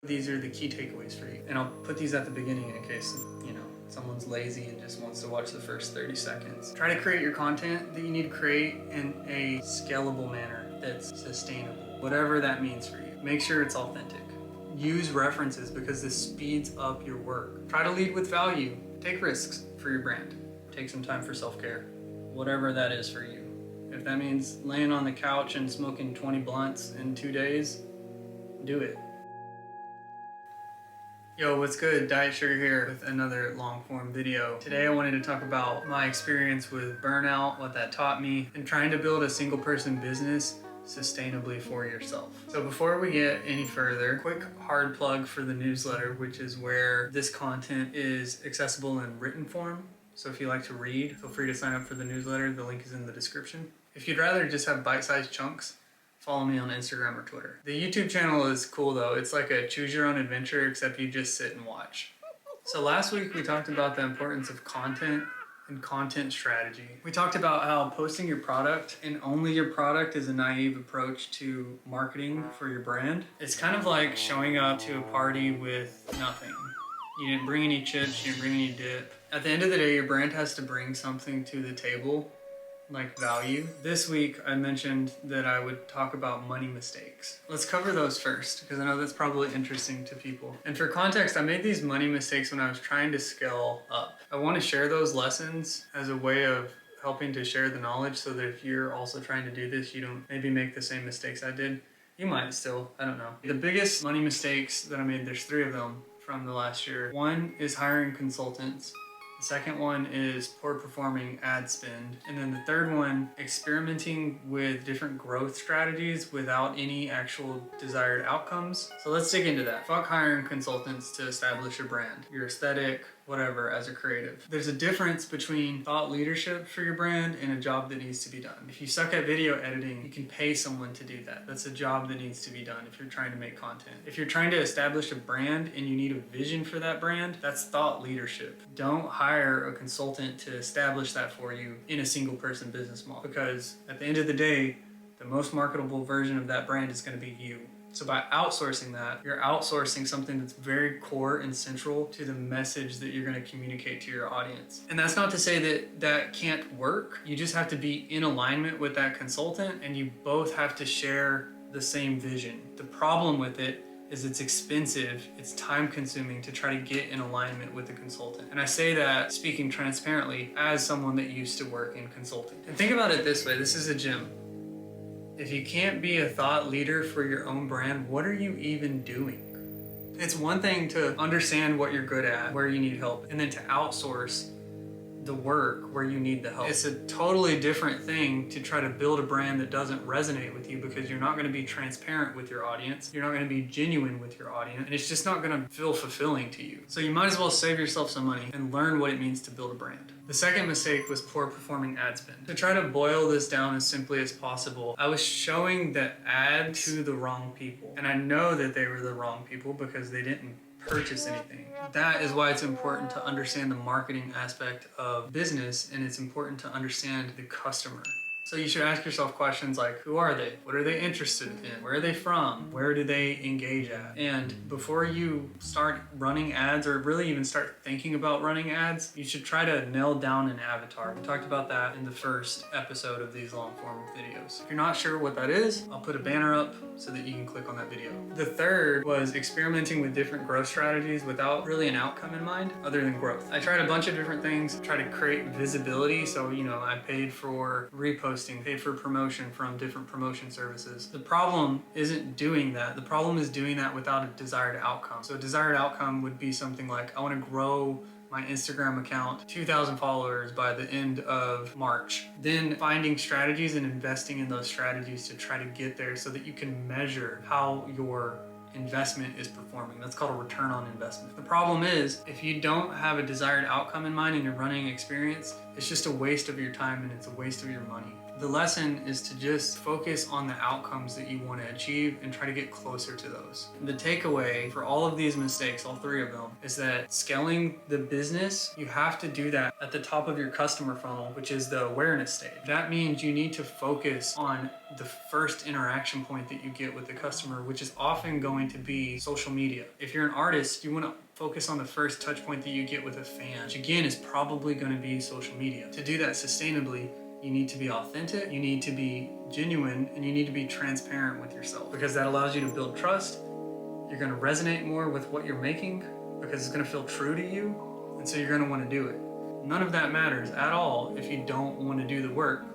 These are the key takeaways for you. And I'll put these at the beginning in case, someone's lazy and just wants to watch the first 30 seconds. Try to create your content that you need to create in a scalable manner that's sustainable, whatever that means for you. Make sure it's authentic. Use references because this speeds up your work. Try to lead with value. Take risks for your brand. Take some time for self-care, whatever that is for you. If that means laying on the couch and smoking 20 blunts in 2 days, do it. Yo, what's good? Diet Sugar here with another long form video. Today I wanted to talk about my experience with burnout, what that taught me, and trying to build a single person business sustainably for yourself. So before we get any further, quick hard plug for the newsletter, which is where this content is accessible in written form. So if you like to read, feel free to sign up for the newsletter. The link is in the description. If you'd rather just have bite-sized chunks, follow me on Instagram or Twitter. The YouTube channel is cool though. It's like a choose your own adventure, except you just sit and watch. So last week we talked about the importance of content and content strategy. We talked about how posting your product and only your product is a naive approach to marketing for your brand. It's kind of like showing up to a party with nothing. You didn't bring any chips, you didn't bring any dip. At the end of the day, your brand has to bring something to the table, like value. This week I mentioned that I would talk about money mistakes. Let's cover those first because I know that's probably interesting to people. And for context, I made these money mistakes when I was trying to scale up. I want to share those lessons as a way of helping to share the knowledge so that if you're also trying to do this, you don't maybe make the same mistakes I did. You might still, I don't know. The biggest money mistakes that I made, there's 3 of them from the last year. One is hiring consultants. The second one is poor performing ad spend. And then the third one, experimenting with different growth strategies without any actual desired outcomes. So let's dig into that. Fuck hiring consultants to establish your brand, your aesthetic, whatever, as a creative. There's a difference between thought leadership for your brand and a job that needs to be done. If you suck at video editing, you can pay someone to do that. That's a job that needs to be done if you're trying to make content. If you're trying to establish a brand and you need a vision for that brand, that's thought leadership. Don't hire a consultant to establish that for you in a single person business model, because at the end of the day, the most marketable version of that brand is going to be you. So by outsourcing that, you're outsourcing something that's very core and central to the message that you're going to communicate to your audience. And that's not to say that that can't work. You just have to be in alignment with that consultant and you both have to share the same vision. The problem with it is it's expensive, it's time consuming to try to get in alignment with the consultant. And I say that speaking transparently as someone that used to work in consulting. And think about it this way, this is a gym. If you can't be a thought leader for your own brand, what are you even doing? It's one thing to understand what you're good at, where you need help, and then to outsource the work where you need the help. It's a totally different thing to try to build a brand that doesn't resonate with you because you're not going to be transparent with your audience. You're not going to be genuine with your audience, and it's just not going to feel fulfilling to you. So you might as well save yourself some money and learn what it means to build a brand. The second mistake was poor performing ad spend. To try to boil this down as simply as possible, I was showing the ad to the wrong people. And I know that they were the wrong people because they didn't purchase anything. That is why it's important to understand the marketing aspect of business, and it's important to understand the customer. So you should ask yourself questions like, who are they? What are they interested in? Where are they from? Where do they engage at? And before you start running ads or really even start thinking about running ads, you should try to nail down an avatar. We talked about that in the first episode of these long form videos. If you're not sure what that is, I'll put a banner up so that you can click on that video. The third was experimenting with different growth strategies without really an outcome in mind other than growth. I tried a bunch of different things, try to create visibility. So, I paid for reposting, paid for promotion from different promotion services. The problem isn't doing that. The problem is doing that without a desired outcome. So a desired outcome would be something like, I want to grow my Instagram account 2,000 followers by the end of March. Then finding strategies and investing in those strategies to try to get there so that you can measure how your investment is performing. That's called a return on investment. The problem is, if you don't have a desired outcome in mind and you're running experience, it's just a waste of your time and it's a waste of your money. The lesson is to just focus on the outcomes that you want to achieve and try to get closer to those. The takeaway for all of these mistakes, all three of them, is that scaling the business, you have to do that at the top of your customer funnel, which is the awareness stage. That means you need to focus on the first interaction point that you get with the customer, which is often going to be social media. If you're an artist, you want to focus on the first touch point that you get with a fan, which again is probably going to be social media. To do that sustainably, you need to be authentic, you need to be genuine, and you need to be transparent with yourself, because that allows you to build trust. You're going to resonate more with what you're making because it's going to feel true to you, and so you're going to want to do it. None of that matters at all if you don't want to do the work,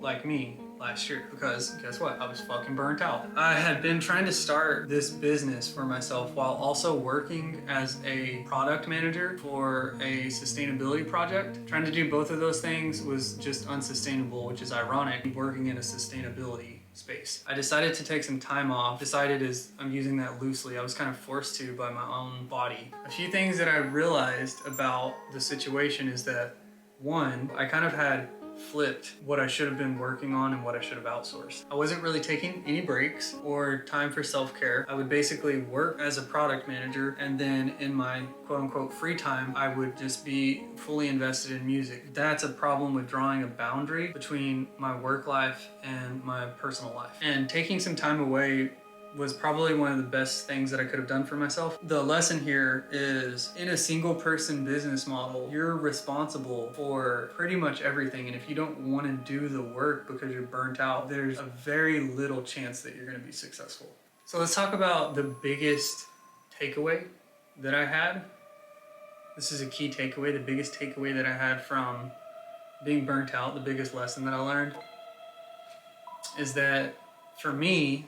like me last year, because guess what? I was fucking burnt out. I had been trying to start this business for myself while also working as a product manager for a sustainability project. Trying to do both of those things was just unsustainable, which is ironic, working in a sustainability space. I decided to take some time off. Decided is, I'm using that loosely. I was kind of forced to by my own body. A few things that I realized about the situation is that, one, I kind of had flipped what I should have been working on and what I should have outsourced. I wasn't really taking any breaks or time for self-care. I would basically work as a product manager, and then in my quote-unquote free time, I would just be fully invested in music. That's a problem with drawing a boundary between my work life and my personal life. And taking some time away was probably one of the best things that I could have done for myself. The lesson here is, in a single person business model, you're responsible for pretty much everything. And if you don't want to do the work because you're burnt out, there's a very little chance that you're going to be successful. So let's talk about the biggest takeaway that I had. This is a key takeaway. The biggest takeaway that I had from being burnt out, the biggest lesson that I learned, is that for me,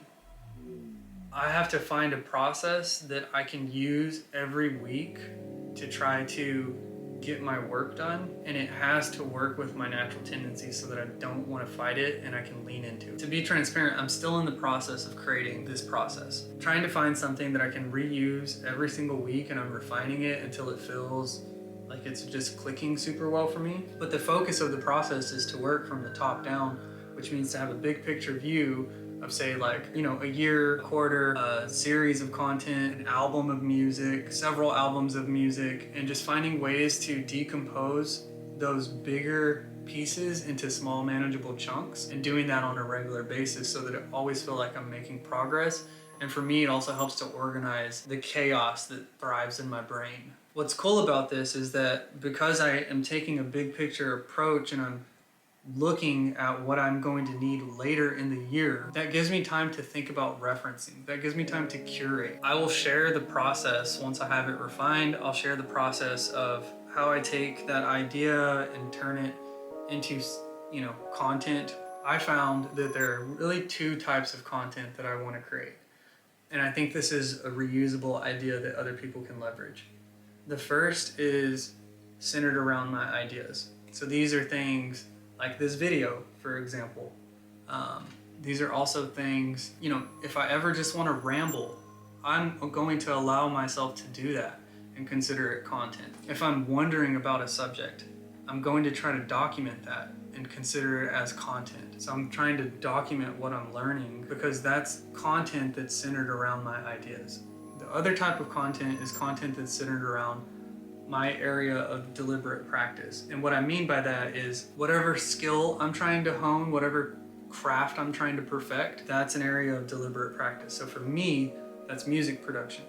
I have to find a process that I can use every week to try to get my work done, and it has to work with my natural tendencies so that I don't want to fight it and I can lean into it. To be transparent, I'm still in the process of creating this process. I'm trying to find something that I can reuse every single week, and I'm refining it until it feels like it's just clicking super well for me. But the focus of the process is to work from the top down, which means to have a big picture view of, say, like, you know, a year, a quarter, a series of content, an album of music, several albums of music, and just finding ways to decompose those bigger pieces into small manageable chunks, and doing that on a regular basis so that it always feels like I'm making progress. And for me, it also helps to organize the chaos that thrives in my brain. What's cool about this is that because I am taking a big picture approach and I'm looking at what I'm going to need later in the year, that gives me time to think about referencing. That gives me time to curate. I will share the process once I have it refined. I'll share the process of how I take that idea and turn it into, you know, content. I found that there are really two types of content that I want to create. And I think this is a reusable idea that other people can leverage. The first is centered around my ideas. So these are things like this video, for example. These are also things, you know, if I ever just want to ramble, I'm going to allow myself to do that and consider it content. If I'm wondering about a subject, I'm going to try to document that and consider it as content. So I'm trying to document what I'm learning because that's content that's centered around my ideas. The other type of content is content that's centered around my area of deliberate practice. And what I mean by that is whatever skill I'm trying to hone, whatever craft I'm trying to perfect, that's an area of deliberate practice. So for me, that's music production.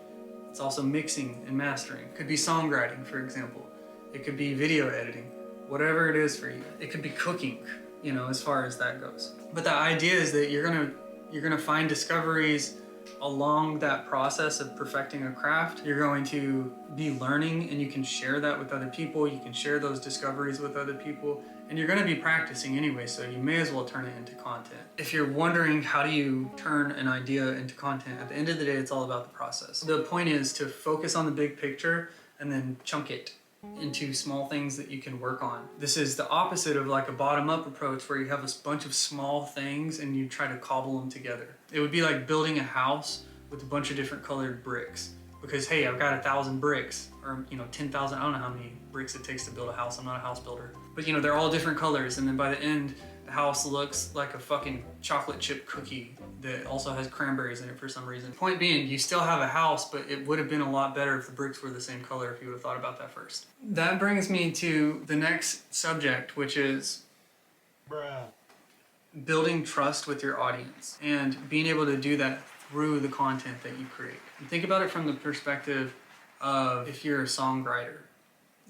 It's also mixing and mastering. It could be songwriting, for example. It could be video editing, whatever it is for you. It could be cooking, you know, as far as that goes. But the idea is that you're gonna find discoveries along that process of perfecting a craft. You're going to be learning, and you can share that with other people. You can share those discoveries with other people, and you're going to be practicing anyway, so you may as well turn it into content. If you're wondering how do you turn an idea into content, at the end of the day, it's all about the process. The point is to focus on the big picture and then chunk it into small things that you can work on. This is the opposite of like a bottom-up approach where you have a bunch of small things and you try to cobble them together. It would be like building a house with a bunch of different colored bricks. Because hey, I've got 1,000 bricks, or 10,000, I don't know how many bricks it takes to build a house, I'm not a house builder. But they're all different colors, and then by the end, The house looks like a fucking chocolate chip cookie that also has cranberries in it for some reason. Point being, you still have a house, but it would have been a lot better if the bricks were the same color if you would have thought about that first. That brings me to the next subject, which is building trust with your audience and being able to do that through the content that you create. And think about it from the perspective of if you're a songwriter.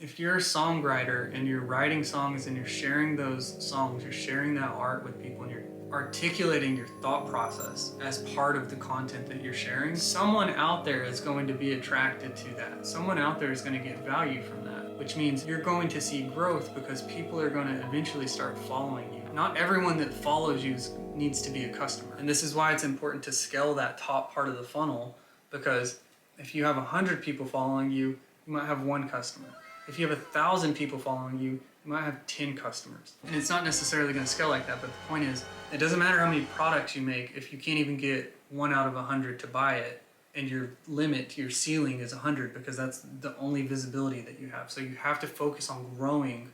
If you're a songwriter and you're writing songs and you're sharing those songs, you're sharing that art with people and you're articulating your thought process as part of the content that you're sharing, someone out there is going to be attracted to that. Someone out there is going to get value from that, which means you're going to see growth because people are going to eventually start following you. Not everyone that follows you needs to be a customer. And this is why it's important to scale that top part of the funnel, because if you have 100 people following you, you might have one customer. If you have 1,000 people following you, you might have 10 customers. And it's not necessarily going to scale like that, but the point is, it doesn't matter how many products you make if you can't even get 1 out of 100 to buy it, and your limit, your ceiling is 100 because that's the only visibility that you have. So you have to focus on growing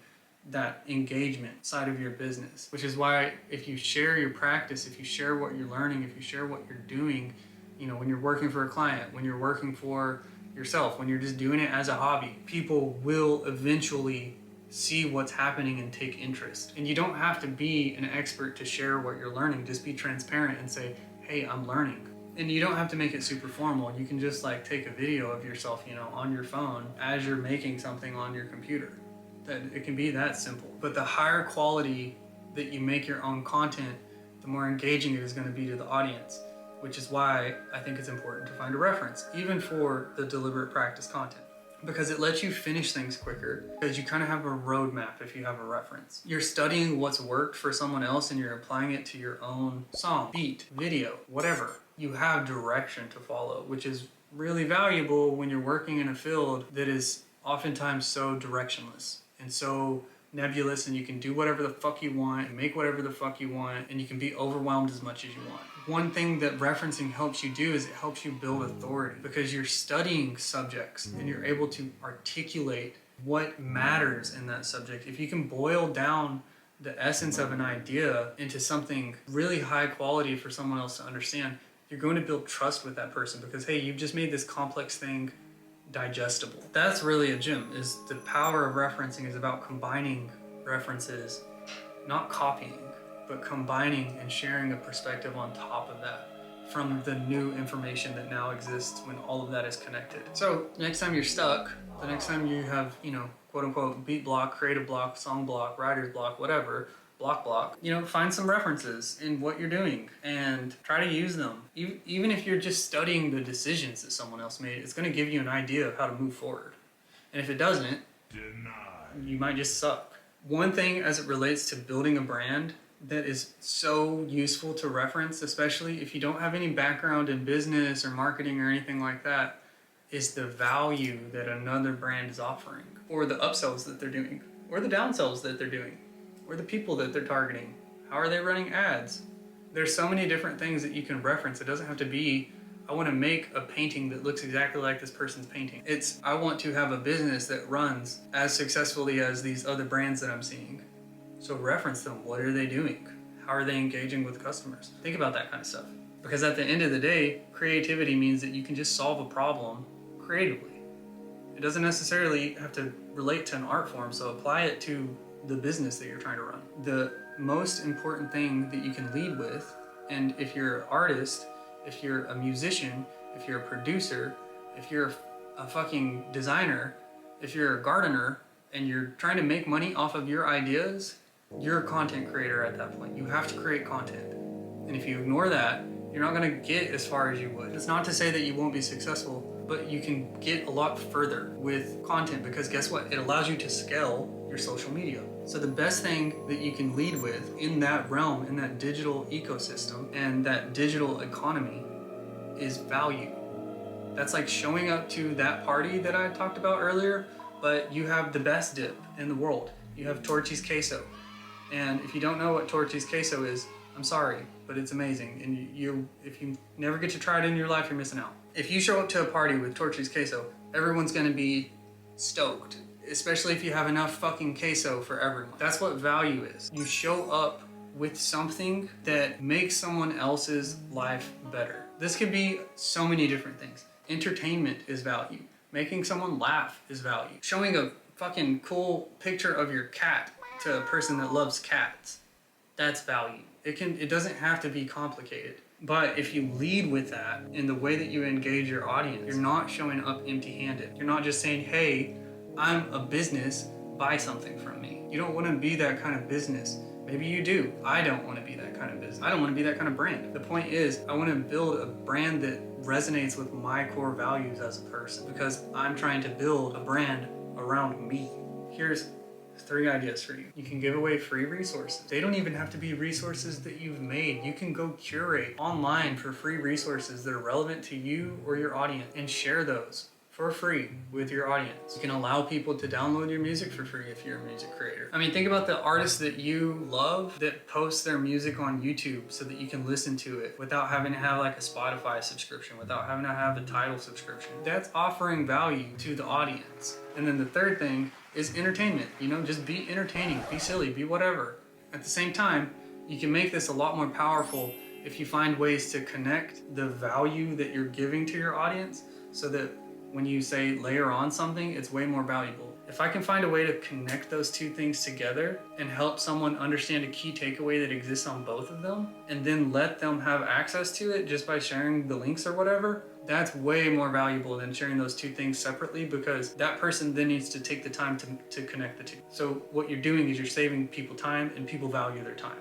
that engagement side of your business, which is why if you share your practice, if you share what you're learning, if you share what you're doing, you know, when you're working for a client, when you're working for yourself, when you're just doing it as a hobby, people will eventually see what's happening and take interest. And you don't have to be an expert to share what you're learning. Just be transparent and say, hey, I'm learning. And you don't have to make it super formal. You can just like take a video of yourself, you know, on your phone as you're making something on your computer. That it can be that simple. But the higher quality that you make your own content, the more engaging it is going to be to the audience. Which is why I think it's important to find a reference, even for the deliberate practice content, because it lets you finish things quicker, because you kind of have a roadmap if you have a reference. You're studying what's worked for someone else and you're applying it to your own song, beat, video, whatever. You have direction to follow, which is really valuable when you're working in a field that is oftentimes so directionless and so nebulous, and you can do whatever the fuck you want and make whatever the fuck you want, and you can be overwhelmed as much as you want. One thing that referencing helps you do is it helps you build authority, because you're studying subjects and you're able to articulate what matters in that subject. If you can boil down the essence of an idea into something really high quality for someone else to understand, you're going to build trust with that person because, hey, you've just made this complex thing digestible. That's really a gem. Is the power of referencing is about combining references, not copying, but combining and sharing a perspective on top of that from the new information that now exists when all of that is connected. So next time you're stuck, the next time you have, you know, quote unquote beat block, creative block, song block, writer's block, whatever, block, you know, find some references in what you're doing and try to use them. Even if you're just studying the decisions that someone else made, it's going to give you an idea of how to move forward. And if it doesn't, you might just suck. One thing as it relates to building a brand that is so useful to reference, especially if you don't have any background in business or marketing or anything like that, is the value that another brand is offering, or the upsells that they're doing, or the downsells that they're doing, or the people that they're targeting. How are they running ads? There's so many different things that you can reference. It doesn't have to be, I want to make a painting that looks exactly like this person's painting. It's, I want to have a business that runs as successfully as these other brands that I'm seeing. So reference them. What are they doing? How are they engaging with customers? Think about that kind of stuff. Because at the end of the day, creativity means that you can just solve a problem creatively. It doesn't necessarily have to relate to an art form, so apply it to the business that you're trying to run. The most important thing that you can lead with, and if you're an artist, if you're a musician, if you're a producer, if you're a fucking designer, if you're a gardener, and you're trying to make money off of your ideas, you're a content creator at that point. You have to create content. And if you ignore that, you're not gonna get as far as you would. It's not to say that you won't be successful, but you can get a lot further with content, because guess what? It allows you to scale your social media. So the best thing that you can lead with in that realm, in that digital ecosystem and that digital economy, is value. That's like showing up to that party that I talked about earlier, but you have the best dip in the world. You have Torchy's queso. And if you don't know what Torchy's queso is, I'm sorry, but it's amazing. And if you never get to try it in your life, you're missing out. If you show up to a party with Torchy's queso, everyone's gonna be stoked, especially if you have enough fucking queso for everyone. That's what value is. You show up with something that makes someone else's life better. This could be so many different things. Entertainment is value. Making someone laugh is value. Showing a fucking cool picture of your cat to a person that loves cats, that's value. It doesn't have to be complicated. But if you lead with that in the way that you engage your audience, you're not showing up empty-handed. You're not just saying, hey, I'm a business, buy something from me. You don't want to be that kind of business. Maybe you do. I don't want to be that kind of business. I don't want to be that kind of brand. The point is, I want to build a brand that resonates with my core values as a person, because I'm trying to build a brand around me. Here's 3 ideas for you. You can give away free resources. They don't even have to be resources that you've made. You can go curate online for free resources that are relevant to you or your audience and share those for free with your audience. You can allow people to download your music for free if you're a music creator. I mean, think about the artists that you love that post their music on YouTube so that you can listen to it without having to have like a Spotify subscription, without having to have a Tidal subscription. That's offering value to the audience. And then the third thing is entertainment. You know, just be entertaining, be silly, be whatever. At the same time, you can make this a lot more powerful if you find ways to connect the value that you're giving to your audience so that when you say layer on something, it's way more valuable. If I can find a way to connect those 2 things together and help someone understand a key takeaway that exists on both of them, and then let them have access to it just by sharing the links or whatever, that's way more valuable than sharing those 2 things separately, because that person then needs to take the time to connect the 2. So what you're doing is you're saving people time, and people value their time.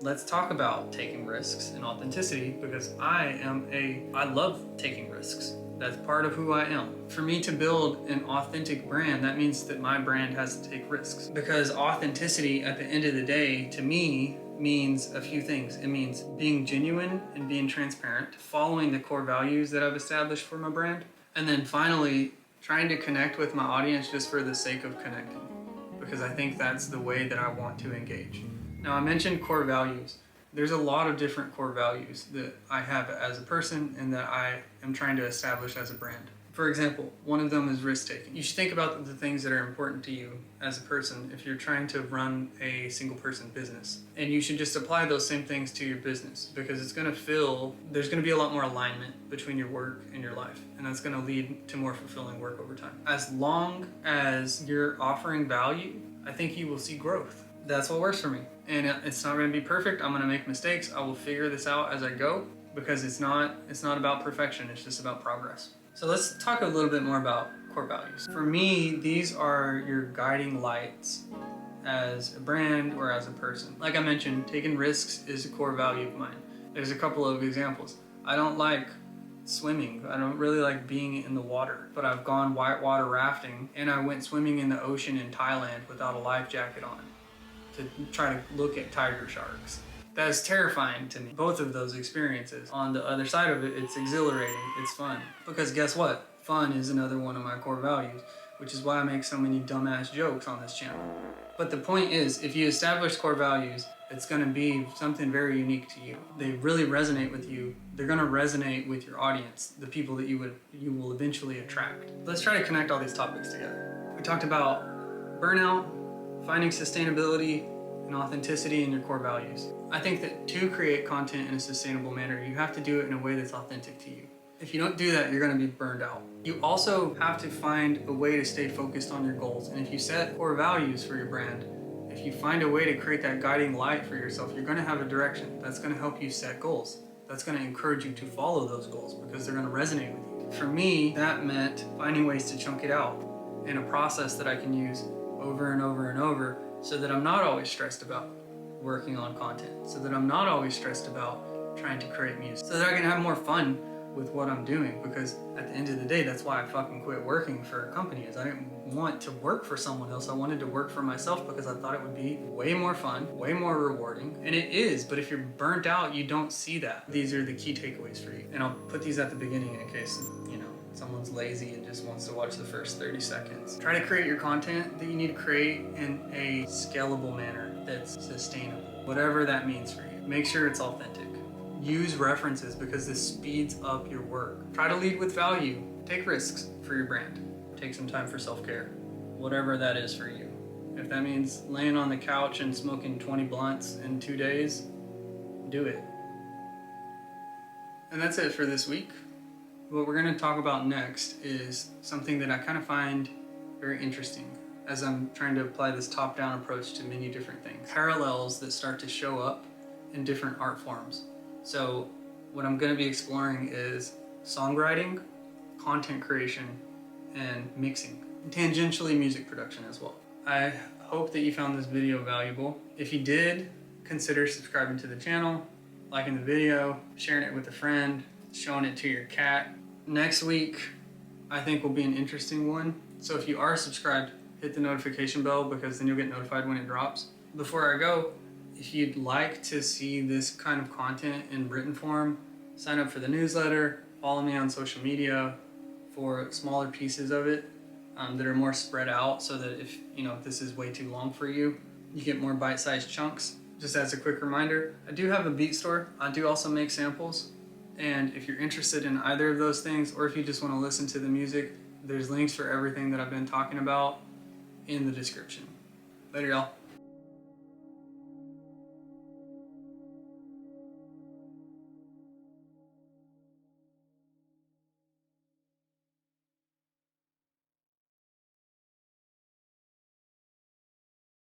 Let's talk about taking risks and authenticity, because I love taking risks. That's part of who I am. For me to build an authentic brand, that means that my brand has to take risks. Because authenticity, at the end of the day, to me, means a few things. It means being genuine and being transparent, following the core values that I've established for my brand, and then finally, trying to connect with my audience just for the sake of connecting, because I think that's the way that I want to engage. Now, I mentioned core values. There's a lot of different core values that I have as a person and that I am trying to establish as a brand. For example, one of them is risk-taking. You should think about the things that are important to you as a person if you're trying to run a single-person business. And you should just apply those same things to your business, because there's going to be a lot more alignment between your work and your life. And that's going to lead to more fulfilling work over time. As long as you're offering value, I think you will see growth. That's what works for me. And it's not going to be perfect. I'm going to make mistakes. I will figure this out as I go, because it's not about perfection. It's just about progress. So let's talk a little bit more about core values. For me, these are your guiding lights as a brand or as a person. Like I mentioned, taking risks is a core value of mine. There's a couple of examples. I don't like swimming. I don't really like being in the water, but I've gone whitewater rafting, and I went swimming in the ocean in Thailand without a life jacket on to try to look at tiger sharks. That is terrifying to me. Both of those experiences. On the other side of it, it's exhilarating, it's fun. Because guess what? Fun is another one of my core values, which is why I make so many dumbass jokes on this channel. But the point is, if you establish core values, it's gonna be something very unique to you. They really resonate with you. They're gonna resonate with your audience, the people that you will eventually attract. Let's try to connect all these topics together. We talked about burnout, finding sustainability and authenticity in your core values. I think that to create content in a sustainable manner, you have to do it in a way that's authentic to you. If you don't do that, you're gonna be burned out. You also have to find a way to stay focused on your goals. And if you set core values for your brand, if you find a way to create that guiding light for yourself, you're gonna have a direction. That's gonna help you set goals. That's gonna encourage you to follow those goals because they're gonna resonate with you. For me, that meant finding ways to chunk it out in a process that I can use over and over and over, so that I'm not always stressed about working on content, so that I'm not always stressed about trying to create music, so that I can have more fun with what I'm doing. Because at the end of the day, that's why I fucking quit working for a company, is I didn't want to work for someone else. I wanted to work for myself because I thought it would be way more fun, way more rewarding. And it is, but if you're burnt out, you don't see that. These are the key takeaways for you. And I'll put these at the beginning in case, someone's lazy and just wants to watch the first 30 seconds. Try to create your content that you need to create in a scalable manner that's sustainable, whatever that means for you. Make sure it's authentic. Use references because this speeds up your work. Try to lead with value. Take risks for your brand. Take some time for self-care, whatever that is for you. If that means laying on the couch and smoking 20 blunts in 2 days, do it. And that's it for this week. What we're going to talk about next is something that I kind of find very interesting as I'm trying to apply this top-down approach to many different things. Parallels that start to show up in different art forms. So what I'm going to be exploring is songwriting, content creation, and mixing, and tangentially music production as well. I hope that you found this video valuable. If you did, consider subscribing to the channel, liking the video, sharing it with a friend, showing it to your cat. Next week, I think will be an interesting one. So if you are subscribed, hit the notification bell because then you'll get notified when it drops. Before I go, if you'd like to see this kind of content in written form, sign up for the newsletter, follow me on social media for smaller pieces of it that are more spread out, so that if this is way too long for you, you get more bite-sized chunks. Just as a quick reminder, I do have a beat store. I do also make samples. And if you're interested in either of those things, or if you just want to listen to the music, there's links for everything that I've been talking about in the description. Later, y'all.